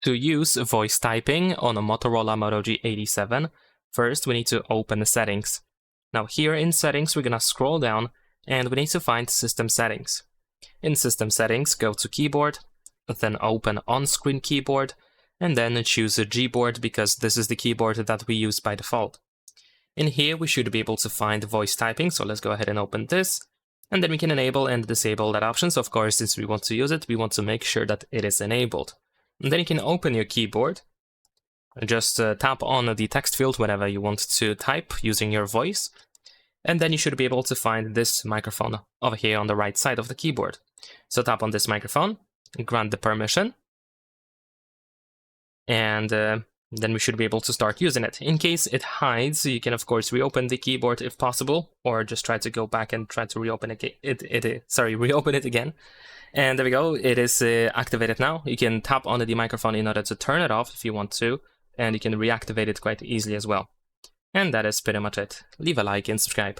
To use voice typing on a Motorola Moto G87, first we need to open the settings. Now here in settings, we're gonna scroll down and we need to find system settings. In system settings, go to keyboard, then open on-screen keyboard, and then choose a Gboard because this is the keyboard that we use by default. In here, we should be able to find voice typing, so let's go ahead and open this. And then we can enable and disable that option. So of course, since we want to use it, we want to make sure that it is enabled. And then you can open your keyboard. Just tap on the text field whenever you want to type using your voice. And then you should be able to find this microphone over here on the right side of the keyboard. So tap on this microphone, grant the permission. And then we should be able to start using it. In case it hides, you can of course reopen the keyboard if possible, or just try to go back and try to reopen reopen it again. And there we go, it is activated now. You can tap on the microphone in order to turn it off if you want to, and you can reactivate it quite easily as well. And that is pretty much it. Leave a like and subscribe.